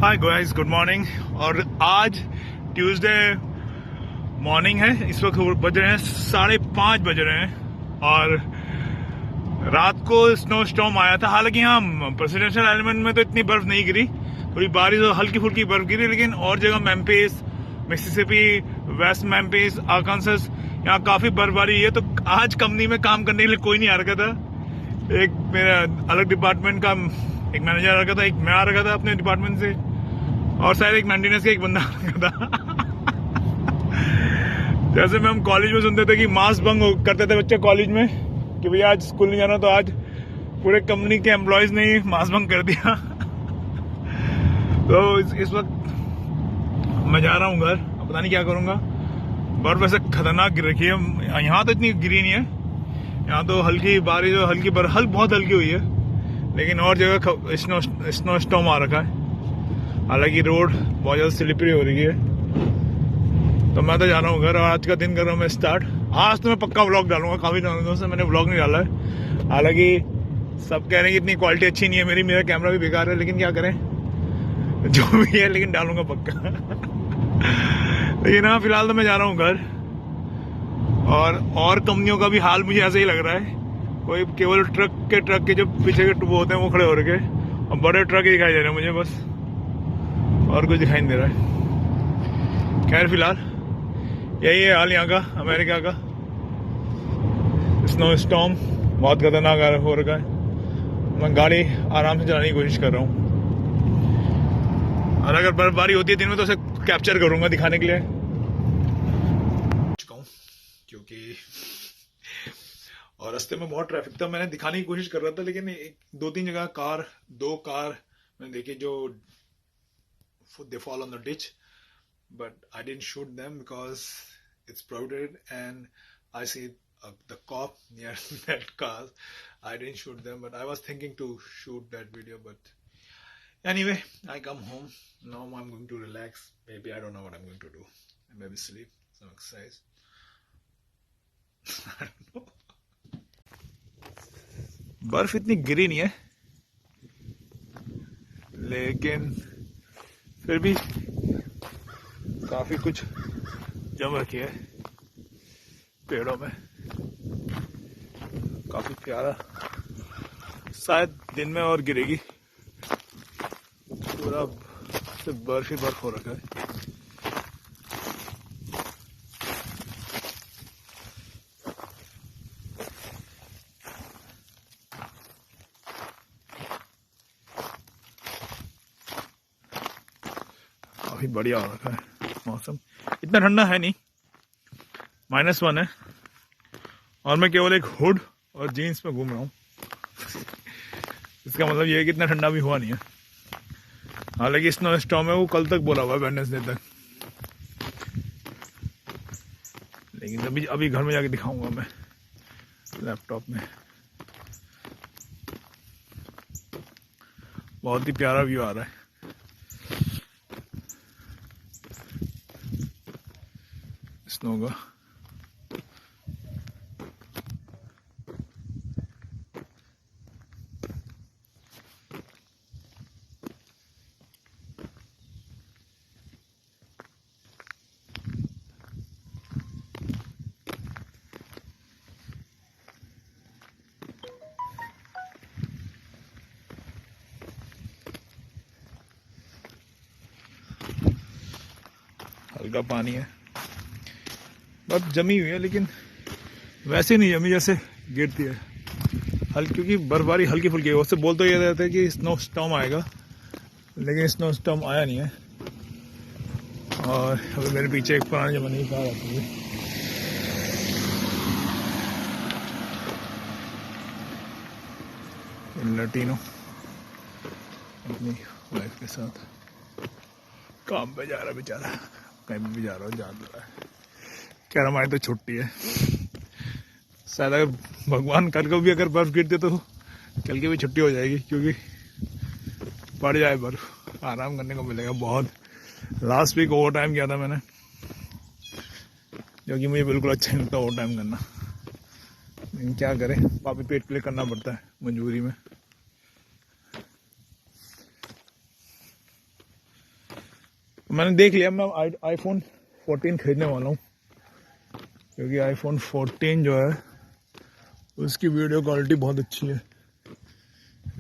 Hi guys, good morning. और आज Tuesday morning है। इस वक्त बज रहे हैं 5:30 बज रहे हैं और रात को स्नो स्टॉर्म आया था। हालांकि यहाँ प्रेसिडेंशियल आइलैंड में तो इतनी बर्फ नहीं गिरी, थोड़ी बारिश और हल्की फुल्की बर्फ गिरी, लेकिन और जगह मेम्फिस, मिसिसिपी, वेस्ट मेम्फिस, आर्कांसस, यहाँ काफी बर्फबारी हुई है। तो आज कंपनी में काम करने के लिए कोई नहीं आ रखा था। एक मेरा अलग डिपार्टमेंट का एक मैनेजर आ रखा था, एक मैं आ रखा था अपने डिपार्टमेंट से, और शायद एक मेंटेनेंस का एक बंदा आ रखा था। जैसे में हम कॉलेज में सुनते थे कि मास बंक करते थे बच्चे कॉलेज में कि भैया आज स्कूल नहीं जाना, तो आज पूरे कंपनी के एम्प्लॉयज ने ही मास बंक कर दिया। तो इस वक्त मैं जा रहा हूँ घर, पता नहीं क्या करूंगा। बर्फ वैसे खतरनाक गिर रखी है, यहाँ तो इतनी गिरी नहीं है, यहाँ तो हल्की बारिश और हल्की बर्फ बहुत हल्की हुई है, लेकिन और जगह स्नो स्टॉर्म आ रखा है। हालांकि रोड बहुत ज्यादा स्लिपरी हो रही है। तो मैं तो जा रहा हूँ घर, और आज का दिन कर रहा हूँ मैं स्टार्ट। आज तो मैं पक्का व्लॉग डालूंगा, काफी दिनों से मैंने व्लॉग नहीं डाला है। हालांकि सब कह रहे हैं कि इतनी क्वालिटी अच्छी नहीं है मेरी, मेरा कैमरा भी बेकार है, लेकिन क्या करें, जो भी है, लेकिन डालूंगा पक्का। लेकिन हाँ, फिलहाल तो मैं जा रहा हूँ घर। और कंपनियों का भी हाल मुझे ऐसे ही लग रहा है। कोई केवल ट्रक के जो पीछे के वो होते हैं वो खड़े हो रखे, और बड़े ट्रक ही दिखाई दे रहे हैं मुझे बस, और कुछ दिखाई नहीं दे रहा है। खैर फिलहाल यही है हाल यहाँ का, अमेरिका का। स्नो स्टॉर्म बहुत खतरनाक हो रखा है। मैं गाड़ी आराम से चलाने की कोशिश कर रहा हूँ, और अगर बर्फबारी होती है दिन में तो उसे कैप्चर करूंगा दिखाने के लिए। चुका हूँ क्योंकि और रास्ते में बहुत ट्रैफिक था। मैंने दिखाने की कोशिश कर रहा था, लेकिन दो तीन जगह दो कार मैंने देखी जो they fall on the ditch, but I didn't shoot them because it's prohibited, and I see the cop near that car. I didn't shoot them, but I was thinking to shoot that video. But anyway, I come home now. I'm going to relax. Maybe I don't know what I'm going to do. Maybe sleep, some exercise. I don't know. बर्फ इतनी गिरी नहीं है, लेकिन फिर भी काफी कुछ जम रखी है पेड़ों में। काफी प्यारा, शायद दिन में और गिरेगी। पूरा सिर्फ बर्फ ही बर्फ हो रखा है। काफी बढ़िया हो रखा है मौसम। इतना ठंडा है नहीं, -1 है, और मैं केवल एक हुड और जीन्स में घूम रहा हूँ। इसका मतलब ये है कि इतना ठंडा भी हुआ नहीं है। हालांकि स्नो स्टॉर्म है, वो कल तक बोला हुआ है, वेडनेसडे तक। लेकिन अभी घर में जाके दिखाऊंगा मैं लैपटॉप में। बहुत ही प्यारा व्यू आ रहा है। स्नो का हल्का पानी है, बर्फ जमी हुई है, लेकिन वैसे नहीं जमी जैसे गिरती है। क्योंकि बर्फबारी हल्की फुल्की है। उससे बोल तो ये रहता है कि स्नो स्टॉर्म आएगा, लेकिन स्नो स्टॉर्म आया नहीं है। और अभी मेरे पीछे एक पुराने जमाने की कार आती है। लटीनो अपनी वाइफ के साथ काम पे जा रहा है बेचारा, कहीं भी जा रहा हो, जा रहा है। कह रहा हमारी तो छुट्टी है। शायद अगर भगवान कर को भी अगर बर्फ गिरते तो कल की भी छुट्टी हो जाएगी, क्योंकि पड़ जाए बर्फ, आराम करने को मिलेगा बहुत। लास्ट वीक ओवर टाइम किया था मैंने, जो कि मुझे बिल्कुल अच्छा नहीं लगता ओवर टाइम करना, लेकिन क्या करें, पापी पेट के लिए करना पड़ता है मजबूरी में। मैंने देख लिया, मैं आईफोन 14 खरीदने वाला हूँ, क्योंकि आईफोन 14 जो है उसकी वीडियो क्वालिटी बहुत अच्छी है।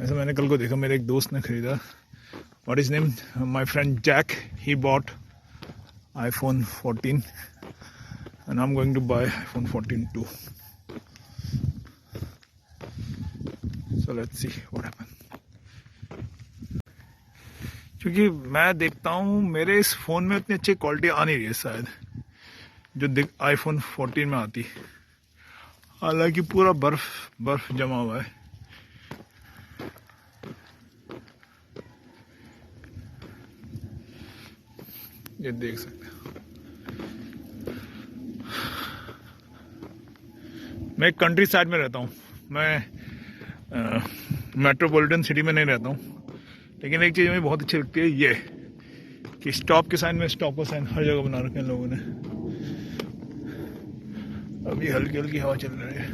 ऐसा मैंने कल को देखा, मेरे एक दोस्त ने खरीदा, what is name, my friend Jack, he bought iPhone 14 and I'm going to buy iPhone 14 too. So let's see what happens. क्योंकि मैं देखता हूँ मेरे इस फ़ोन में उतनी अच्छी क्वालिटी आ नहीं रही है शायद जो iPhone 14 में आती, हालांकि पूरा बर्फ जमा हुआ है। ये देख सकते हैं। मैं कंट्री साइड में रहता हूँ, मैं मेट्रोपॉलिटन सिटी में नहीं रहता हूँ, लेकिन एक चीज़ मुझे बहुत अच्छी लगती है ये कि स्टॉप के साइन में स्टॉप का साइन हर जगह बना रखे हैं लोगों ने। अभी हल्की हल्की हवा चल रही है।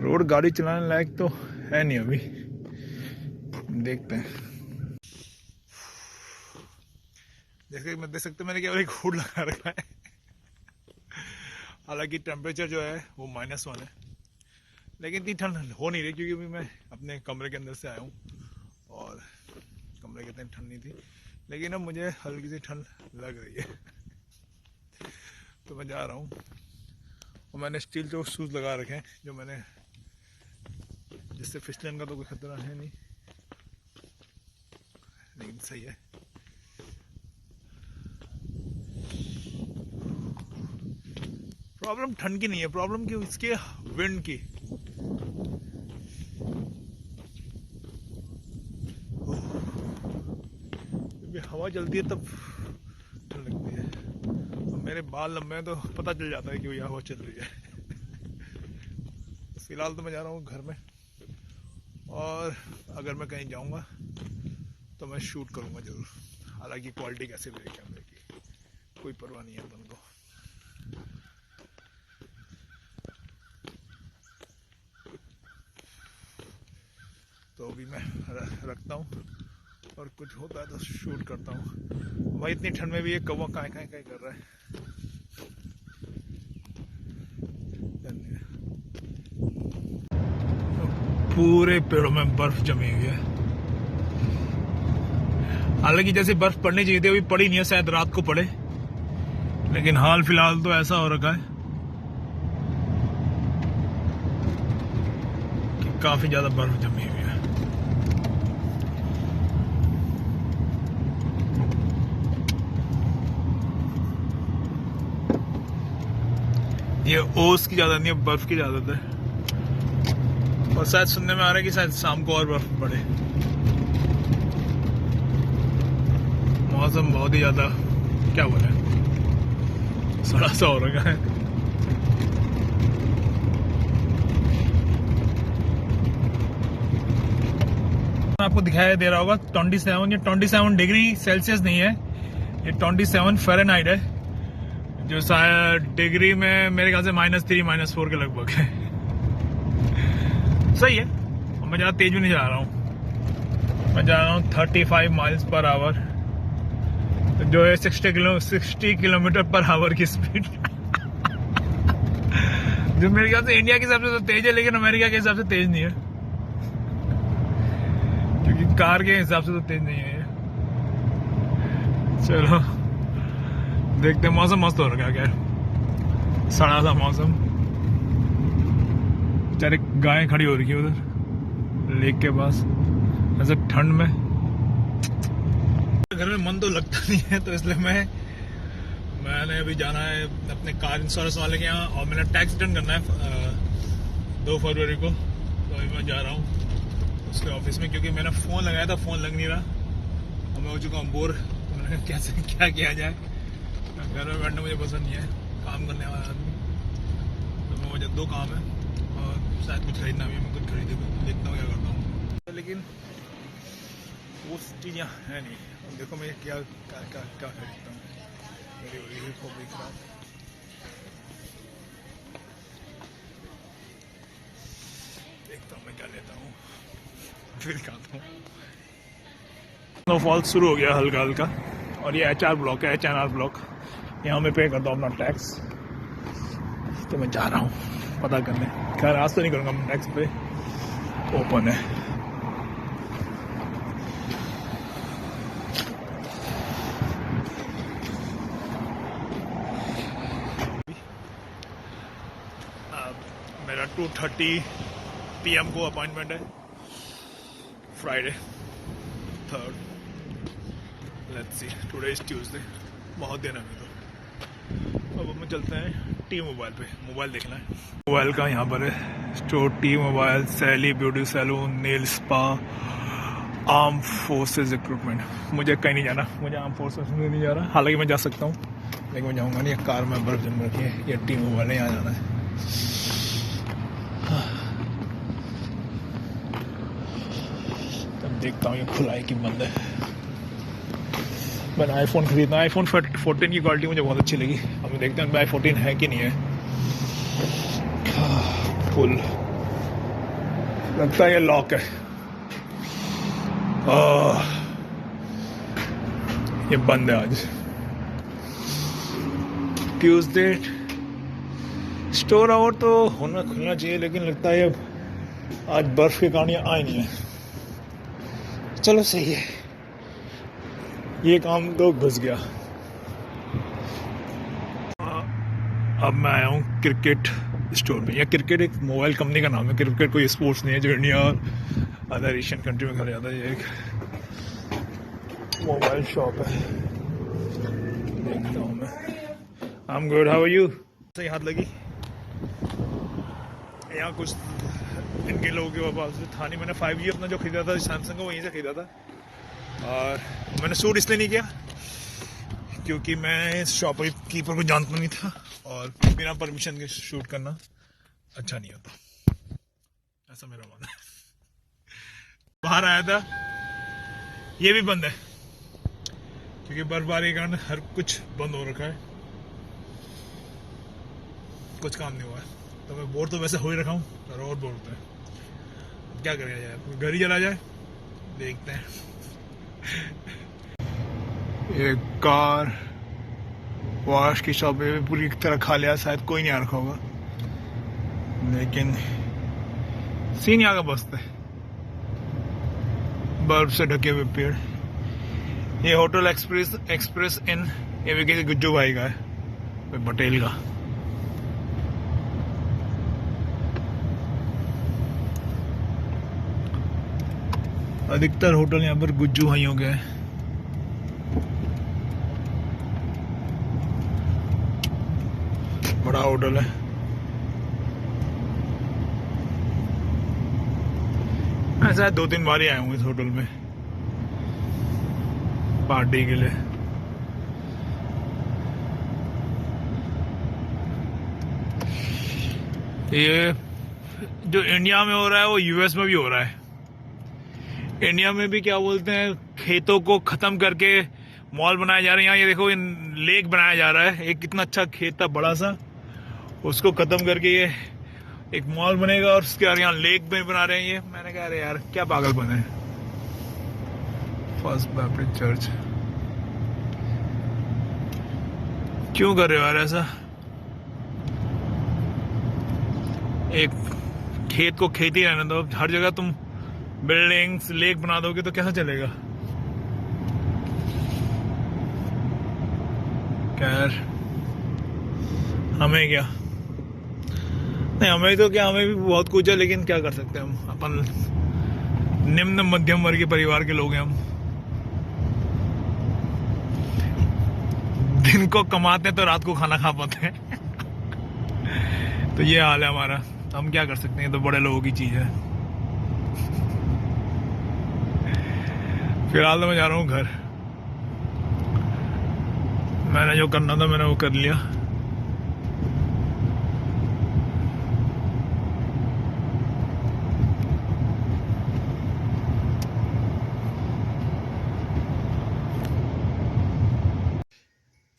रोड गाड़ी चलाने लायक तो है नहीं अभी, देखते हैं। जैसे मैं देख सकते, मैंने केवल एक हुड लगा रखा है। हालांकि टेम्परेचर जो है वो -1 है, लेकिन इतनी ठंड हो नहीं रही, क्योंकि अभी मैं अपने कमरे के अंदर से आया हूँ और कमरे की इतनी ठंड नहीं थी, लेकिन अब मुझे हल्की सी ठंड लग रही है। तो मैं जा रहा हूँ और मैंने स्टील के शूज़ लगा रखे हैं जो मैंने, जिससे फिसलन का तो कोई खतरा है नहीं, लेकिन सही है। प्रॉब्लम ठंड की नहीं है, प्रॉब्लम की इसके विंड की। जब हवा चलती है तब ठंड लगती है, और मेरे बाल लंबे हैं तो पता चल जाता है कि हवा चल रही है। फिलहाल तो मैं जा रहा हूँ घर में, और अगर मैं कहीं जाऊँगा तो मैं शूट करूँगा ज़रूर। हालांकि क्वालिटी कैसे भी है कैमरे की कोई परवाह नहीं है अपन को। तो अभी मैं रखता हूँ, और कुछ होता है तो शूट करता हूँ। भाई इतनी ठंड में भी ये कौवा काय कर रहा है। पूरे पेड़ों में बर्फ जमी हुई है। हालांकि जैसे बर्फ पड़नी चाहिए थी अभी पड़ी नहीं है, शायद रात को पड़े, लेकिन हाल फिलहाल तो ऐसा हो रखा है कि काफी ज्यादा बर्फ जमी हुई है। ये ओस की ज्यादा नहीं है, बर्फ की ज्यादा है, और शायद सुनने में आ रहा है कि शायद शाम को और बर्फ पड़े। मौसम बहुत ही ज्यादा क्या बोले सड़ा सा हो रखा है। आपको दिखाई दे रहा होगा 27, ये 27 डिग्री सेल्सियस नहीं है, ये 27 फ़ारेनहाइट है, जो शायद डिग्री में मेरे ख्याल से -3 -4 के लगभग है। सही है, और मैं ज़्यादा तेज भी नहीं जा रहा हूँ, मैं जा रहा हूँ 35 माइल्स पर आवर, जो है 60 किलोमीटर पर आवर की स्पीड। जो मेरे ख्याल से इंडिया के हिसाब से तो तेज है, लेकिन अमेरिका के हिसाब से तेज नहीं है, क्योंकि कार के हिसाब से तो तेज नहीं है। चलो देखते हैं, मौसम मस्त हो रहा है, क्या सड़ा सा मौसम। बेचारे गायें खड़ी हो रही है उधर लेक के पास, ऐसे ठंड में। घर में मन तो लगता नहीं है, तो इसलिए मैंने अभी जाना है अपने कार इंश्योरेंस वाले के यहाँ, और मैंने टैक्स रिटर्न करना है 2 फरवरी को। तो अभी मैं जा रहा हूँ उसके ऑफिस में, क्योंकि मैंने फ़ोन लगाया था, फ़ोन लग नहीं रहा, और मैं हो चुका हूँ बोर। तो मैंने कहा कैसे क्या किया जाए, घर में बैठना मुझे पसंद नहीं है, काम करने वाला आदमी। तो मुझे 2 काम है, और शायद कुछ खरीदना भी है, मैं कुछ खरीदे देखता हूँ क्या करता हूँ, लेकिन वो चीज़ यहाँ है नहीं। अब देखो मैं क्या खरीदता हूँ, मेरी हो रही है खोपड़ी खराब। देखता हूँ मैं क्या लेता हूँ। फिर दिखाता हूँ। स्नोफॉल शुरू हो गया हल्का हल्का, और ये HR ब्लॉक है, HNR ब्लॉक। यहाँ मैं पे करता हूँ अपना टैक्स, तो मैं जा रहा हूँ पता करने। खैर आज तो नहीं करूँगा, टैक्स पे ओपन है। मेरा 2:30 PM को अपॉइंटमेंट है, Friday 3rd। Let's see, today is Tuesday, बहुत दिन है अभी तो। अब हम चलते हैं टी मोबाइल पे, मोबाइल देखना है। मोबाइल का यहाँ पर है store, T Mobile, Sally beauty salon, nail spa, armed forces recruitment. मुझे कहीं नहीं जाना, मुझे आर्म फोर्सेस में नहीं जा रहा, हालांकि मैं जा सकता हूँ लेकिन मैं जाऊँगा नहीं। कार में बर्फ जम रखी है, ये टी मोबाइल है, यहाँ जाना है। तब देखता हूँ ये खुला है कि बंद है। मैंने आईफोन खरीदना, आईफोन 14 की क्वालिटी मुझे बहुत अच्छी लगी। अब देखते हैं भाई 14 है कि नहीं है। फुल लगता है ये लॉक है। ये बंद है आज ट्यूसडे। स्टोर आवर तो होना खुलना चाहिए, लेकिन लगता है अब आज बर्फ के कारण ये आए नहीं है। चलो सही है, ये काम तो घुस गया। अब मैं आया हूँ क्रिकेट स्टोर में। या क्रिकेट एक मोबाइल कंपनी का नाम है, क्रिकेट कोई स्पोर्ट्स नहीं है जो इंडिया और अदर एशियन कंट्री में खेला जाता है। ये एक मोबाइल शॉप है, देखता हूँ मैं। I am good, how are you? सही हाथ लगी। यहाँ कुछ इनके लोगों के पास था नहीं। मैंने 5G अपना जो खरीदा था सैमसंग का, वहीं से खरीदा था। और मैंने शूट इसलिए नहीं किया क्योंकि मैं इस शॉप कीपर को जानता नहीं था, और बिना परमिशन के शूट करना अच्छा नहीं होता, ऐसा मेरा मानना है। बाहर आया था, ये भी बंद है क्योंकि बर्फबारी के कारण हर कुछ बंद हो रखा है, कुछ काम नहीं हुआ है। तो मैं बोर तो वैसे हो ही रखा हूँ, और बोर होता है। क्या करेगा यार, घर ही चला जाए, देखते हैं। ये कार वॉश की शॉप है, पूरी तरह खा लिया, शायद कोई नहीं आ रखा होगा, लेकिन सीन यहाँ का बसता है, बर्फ से ढके हुए पेड़। ये होटल एक्सप्रेस इन, ये भी किसी गुज्जू भाई का है, कोई पटेल का। अधिकतर होटल यहाँ पर गुज्जू भाइयों के हैं। बड़ा होटल है। मैं शायद 2-3 बार ही आया हूँ इस होटल में पार्टी के लिए। ये जो इंडिया में हो रहा है वो US में भी हो रहा है। इंडिया में भी क्या बोलते हैं, खेतों को खत्म करके मॉल बनाए जा रहे हैं। यहाँ ये देखो, लेक बनाया जा रहा है। एक कितना अच्छा खेत था बड़ा सा, उसको खत्म करके ये एक मॉल बनेगा, और उसके यहाँ लेक में बना रहे हैं। ये मैंने कहा अरे यार क्या पागलपन है। फर्स्ट बैप्टिस्ट चर्च क्यों कर रहे हो यार ऐसा? एक खेत को खेती रहने दो। हर जगह तुम बिल्डिंग्स, लेक बना दोगे तो कैसा चलेगा? खैर हमें क्या, नहीं हमें तो क्या, हमें भी बहुत कुछ है, लेकिन क्या कर सकते हैं हम, अपन निम्न मध्यम वर्गीय परिवार के लोग हैं। हम दिन को कमाते हैं तो रात को खाना खा पाते हैं। तो ये हाल है हमारा, हम क्या कर सकते हैं, तो बड़े लोगों की चीज है। फिलहाल तो मैं जा रहा हूँ घर। मैंने जो करना था मैंने वो कर लिया।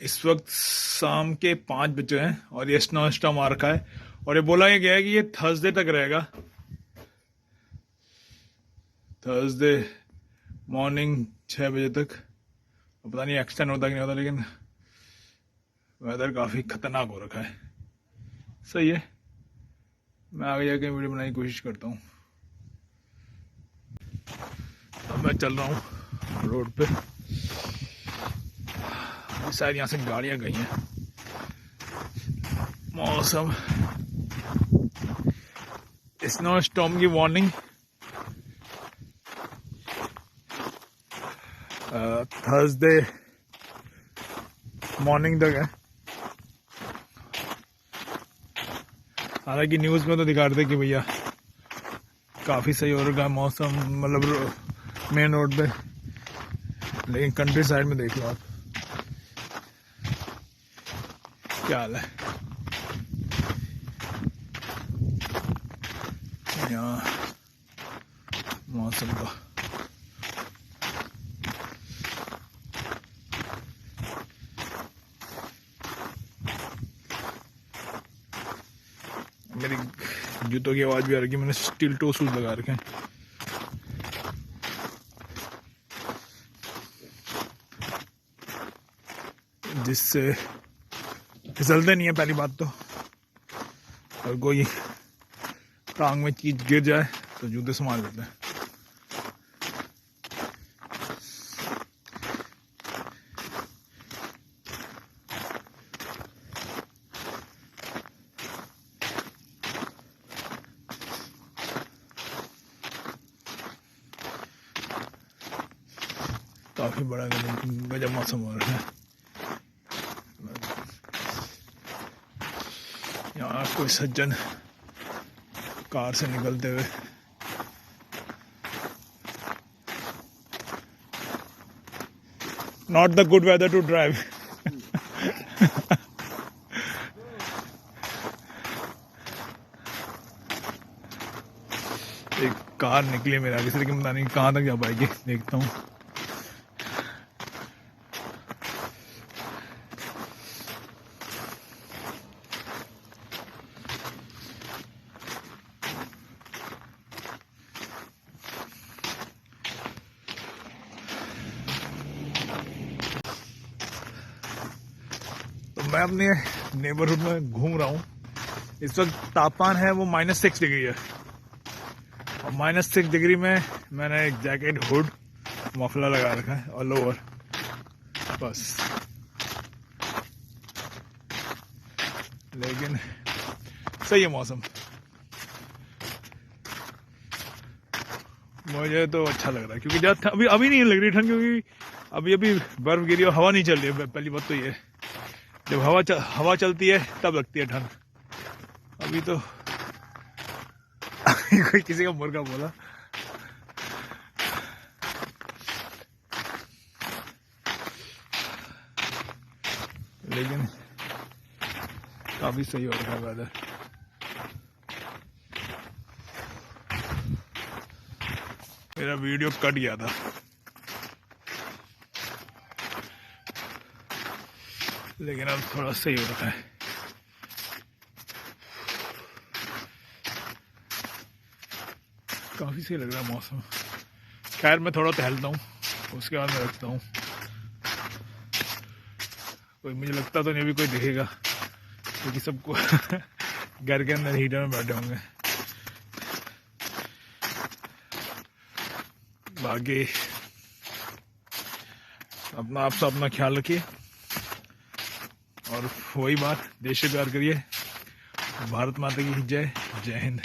इस वक्त शाम के 5 बजे हैं और ये स्नो स्टॉर्म आ रखा है, और ये बोला गया है कि ये थर्सडे तक रहेगा। थर्सडे मॉर्निंग 6 बजे तक। पता नहीं एक्सटेंड होता कि नहीं होता, लेकिन वेदर काफ़ी खतरनाक हो रखा है। सही है, मैं आगे जाके वीडियो बनाने की कोशिश करता हूँ। अब मैं चल रहा हूँ रोड पे, शायद यहाँ से गाड़ियाँ गई हैं। मौसम स्नो स्टॉर्म की वार्निंग थर्सडे मॉर्निंग तक है। हालांकि न्यूज़ में तो दिखा रहे थे कि भैया काफ़ी सही हो रहा है मौसम, मतलब मेन रोड पे, लेकिन कंट्री साइड में देख लो आप क्या हाल है। यहाँ मौसम का मेरी जूतों की आवाज़ भी आ रही है। मैंने स्टील टो शूज लगा रखे हैं, जिससे फिसलते नहीं है पहली बात तो, और कोई टांग में चीज गिर जाए तो जूते संभाल लेते हैं। काफी बड़ा गजब मौसम हो रहा है। यहाँ कोई सज्जन कार से निकलते हुए not the good weather to drive. एक कार निकली मेरे आगे से, लेकिन पता नहीं कहाँ तक जा पाएगी, देखता हूँ। मैं अपने नेबरहुड में घूम रहा हूँ। इस वक्त तापमान है वो -6 डिग्री है, और -6 डिग्री में मैंने एक जैकेट, हुड, मफलर लगा रखा है और लोअर, बस। लेकिन सही है मौसम, मुझे तो अच्छा लग रहा है, क्योंकि जब अभी नहीं लग रही ठंड, क्योंकि अभी बर्फ गिरी और हवा नहीं चल रही है। पहली बात तो ये, जब हवा चलती है तब लगती है ठंड। अभी तो कोई किसी का मुर्गा बोला। लेकिन काफी सही हो रहा है वेदर। मेरा वीडियो कट गया था, लेकिन अब थोड़ा सही हो रहा है। काफी सही लग रहा है मौसम। खैर मैं थोड़ा टहलता हूँ, उसके बाद मैं रखता हूँ। कोई मुझे लगता तो नहीं अभी कोई दिखेगा, क्योंकि सबको घर के अंदर हीटर में बैठे होंगे। बाकी आप सब अपना ख्याल रखिए, और वही बात, देश से प्यार करिए। भारत माता की जय। जय हिंद।